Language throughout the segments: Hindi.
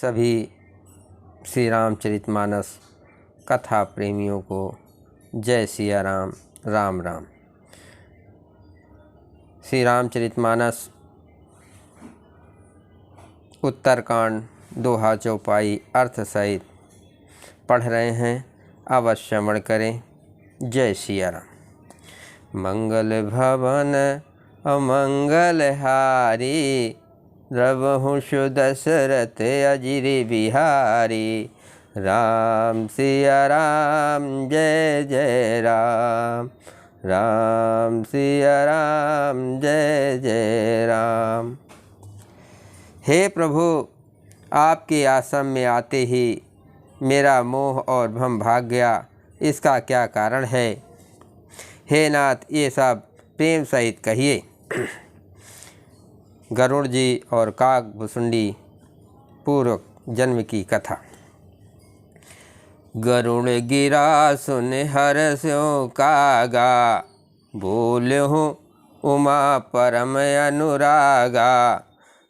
सभी श्री रामचरितमानस कथा प्रेमियों को जय सिया राम, राम राम। श्री रामचरितमानस उत्तरकांड दोहा चौपाई अर्थ सहित पढ़ रहे हैं, अवश्य श्रवण करें। जय सिया राम। मंगल भवन अमंगल हारी, द्रवहु दशरथ अजिर बिहारी। राम सिया राम जय जय राम, राम सिया राम जय जय राम। हे प्रभु, आपके आश्रम में आते ही मेरा मोह और भ्रम भाग गया, इसका क्या कारण है? हे नाथ, ये सब प्रेम सहित कहिए। गरुड़ जी और काकभुसुंडी पूर्व जन्म की कथा। गरुड़ गिरा सुन हर्षों कागा, बोल्यो उमा परम अनुरागा।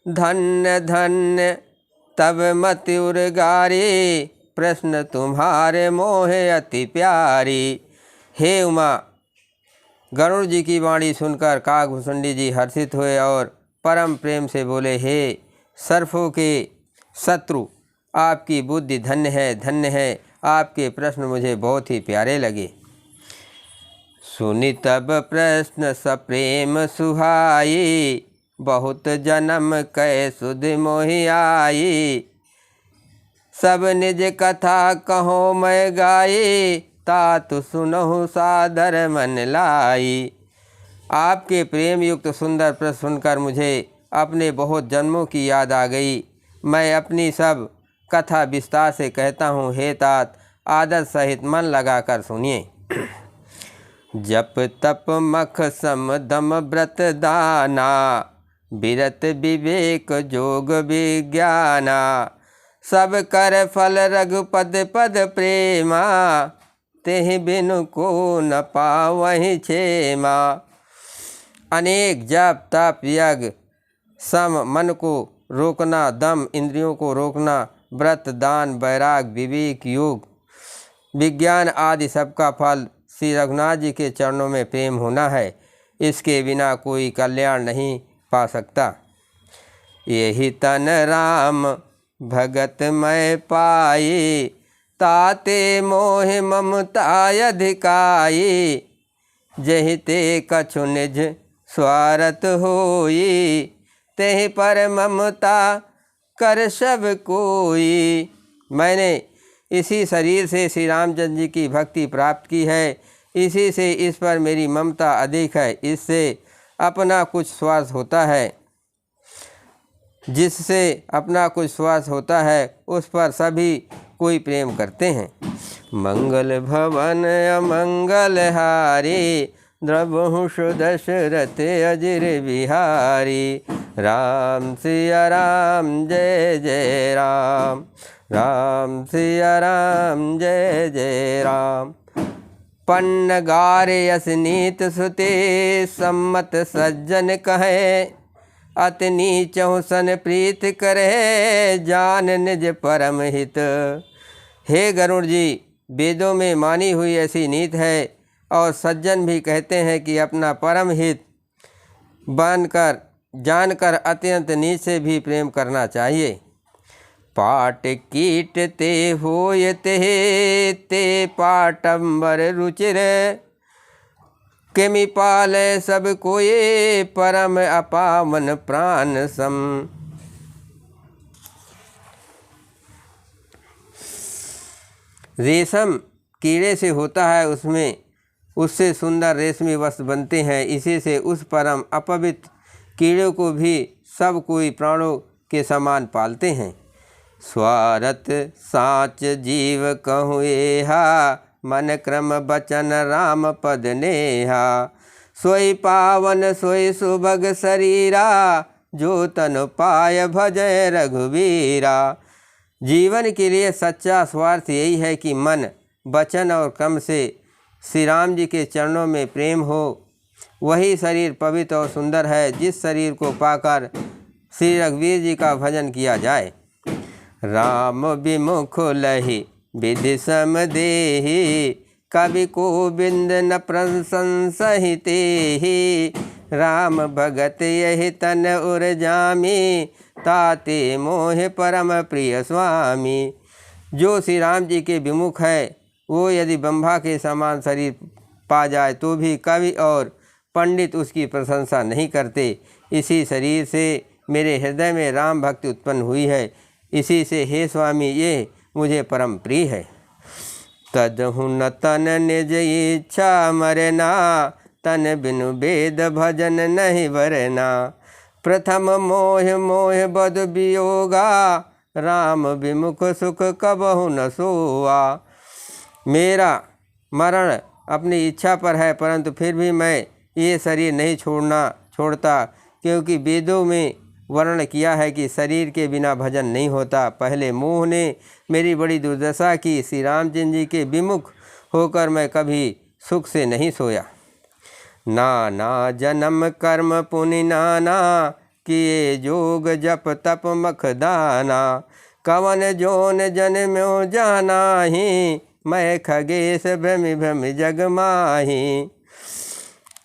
धन्य धन्य तब मति उर्गारी, प्रश्न तुम्हारे मोहे अति प्यारी। हे उमा, गरुड़ जी की वाणी सुनकर काकभुसुंडी जी हर्षित हुए और परम प्रेम से बोले, हे सर्पों के शत्रु, आपकी बुद्धि धन्य है, धन्य है। आपके प्रश्न मुझे बहुत ही प्यारे लगे। सुनि तब प्रश्न सप्रेम सुहाई, बहुत जन्म कै सुध मोहि आई। सब निज कथा कहो मैं गाई, तातु सुनहु सादर मन लाई। आपके प्रेम युक्त सुंदर प्रश्न सुनकर मुझे अपने बहुत जन्मों की याद आ गई। मैं अपनी सब कथा विस्तार से कहता हूँ। हे तात, आदर सहित मन लगाकर सुनिए। जप तप मख सम दम व्रत दाना, विरत विवेक जोग विज्ञाना। सब कर फल रघुपद पद प्रेमा, तेहि बिनु को न पावहि क्षेमा। अनेक जप तप यज्ञ, सम मन को रोकना, दम इंद्रियों को रोकना, व्रत दान वैराग विवेक योग विज्ञान आदि सबका फल श्री रघुनाथ जी के चरणों में प्रेम होना है। इसके बिना कोई कल्याण नहीं पा सकता। यही तन राम भगत मैं पाई, ताते मोह ममता अधिकाई। जहि ते कछु निज स्वार्थ होई, तेहि पर ममता कर सब कोई। मैंने इसी शरीर से श्री रामचंद्र जी की भक्ति प्राप्त की है, इसी से इस पर मेरी ममता अधिक है। इससे अपना कुछ स्वार्थ होता है, जिससे अपना कुछ स्वार्थ होता है उस पर सभी कोई प्रेम करते हैं। मंगल भवन अमंगल हारी, द्रवहु दशरथ अजिर बिहारी। राम सिया राम जय जय राम, राम सिया राम जय जय राम। पन्न गारे असनीत सुते, सम्मत सज्जन कहे। अति नीचहु सन प्रीत करे, जान निज परम हित। हे गरुड़ जी, वेदों में मानी हुई ऐसी नीत है और सज्जन भी कहते हैं कि अपना परम हित बनकर जानकर अत्यंत नीच से भी प्रेम करना चाहिए। पाट कीट ते होय ते पाटंबर रुचिर, किमि पाले सब कोये परम अपावन प्राण सम। रेशम कीड़े से होता है, उससे सुंदर रेशमी वस्त्र बनते हैं। इसी से उस परम अपवित्र कीड़े को भी सब कोई प्राणों के समान पालते हैं। स्वार्थ साच जीव कहूँ एहा, मन क्रम बचन राम पद नेहा। सोई पावन सोई सुभग शरीरा, जो तन पाय भजय रघुवीरा। जीवन के लिए सच्चा स्वार्थ यही है कि मन वचन और कर्म से श्री राम जी के चरणों में प्रेम हो। वही शरीर पवित्र और सुंदर है, जिस शरीर को पाकर श्री रघुवीर जी का भजन किया जाए। राम विमुख लहि विधि सम देहि, कवि गोविंद न प्रशंसहि तेहि। राम भगत यहि तन उरजामी, ताते मोह परम प्रिय स्वामी। जो श्री राम जी के विमुख है वो यदि ब्रह्मा के समान शरीर पा जाए तो भी कवि और पंडित उसकी प्रशंसा नहीं करते। इसी शरीर से मेरे हृदय में राम भक्ति उत्पन्न हुई है, इसी से हे स्वामी ये मुझे परम प्रिय है। तदहु न तन निज इच्छा मरना, तन बिनु वेद भजन नहीं वरना। प्रथम मोह मोह बद वियोगा, राम विमुख सुख कबहु न सोआ। मेरा मरण अपनी इच्छा पर है, परंतु फिर भी मैं ये शरीर नहीं छोड़ता, क्योंकि वेदों में वर्णन किया है कि शरीर के बिना भजन नहीं होता। पहले मोह ने मेरी बड़ी दुर्दशा की, श्री रामचंद्र जी के विमुख होकर मैं कभी सुख से नहीं सोया। नाना जन्म कर्म पुनि नाना, किए जोग जप तप मखदाना। कवन जोन जन्म्यो जानाहि, मैं खगेश भ्रमि भ्रमि जग माहि।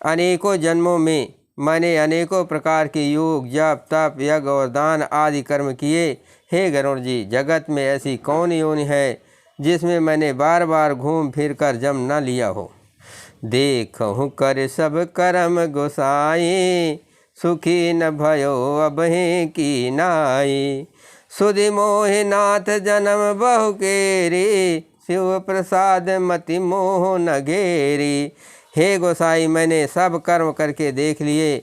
अनेकों जन्मों में मैंने अनेकों प्रकार के योग जप तप यज्ञ और दान आदि कर्म किए। हे गरुड़ जी, जगत में ऐसी कौन योनि है जिसमें मैंने बार बार घूम फिर कर जन्म न लिया हो। देखहु कर सब कर्म गोसाई, सुखी न भयो अबहि की नाई। सुधि मोहि नाथ जन्म बहु केरी, शिव प्रसाद मति मोह न घेरी। हे गोसाई, मैंने सब कर्म करके देख लिए,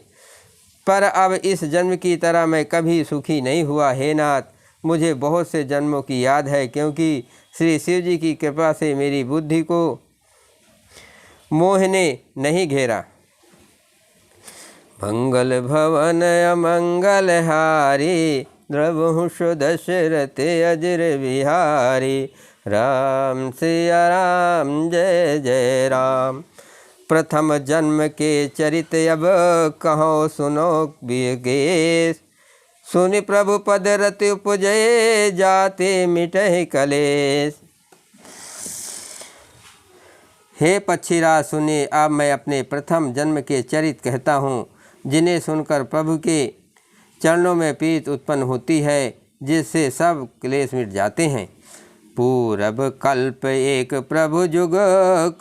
पर अब इस जन्म की तरह मैं कभी सुखी नहीं हुआ। हे नाथ, मुझे बहुत से जन्मों की याद है, क्योंकि श्री शिव जी की कृपा से मेरी बुद्धि को मोह ने नहीं घेरा। मंगल भवन अमंगल हारी, द्रवहु दशरथ अजर बिहारी। राम सिया राम जय जय राम। प्रथम जन्म के चरित अब कहो सुनो विगेश। सुनि प्रभु पद रति उपजय, जाते मिटहि कलेश। हे पक्षीराज सुनिए, अब मैं अपने प्रथम जन्म के चरित कहता हूँ, जिन्हें सुनकर प्रभु के चरणों में प्रीत उत्पन्न होती है, जिससे सब क्लेश मिट जाते हैं। पूरब कल्प एक प्रभु जुग,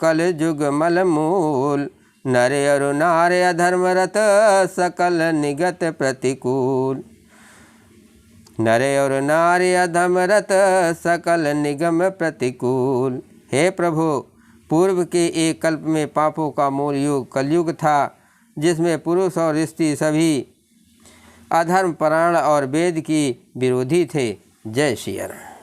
कल जुग मल मूल। नर अरु नार अधर्मरत, सकल निगत प्रतिकूल। नर और नार अधर्मरत, सकल निगम प्रतिकूल। हे प्रभु, पूर्व के एक कल्प में पापों का मूल युग कलयुग था, जिसमें पुरुष और स्त्री सभी अधर्म परायण और वेद की विरोधी थे। जय श्री राम।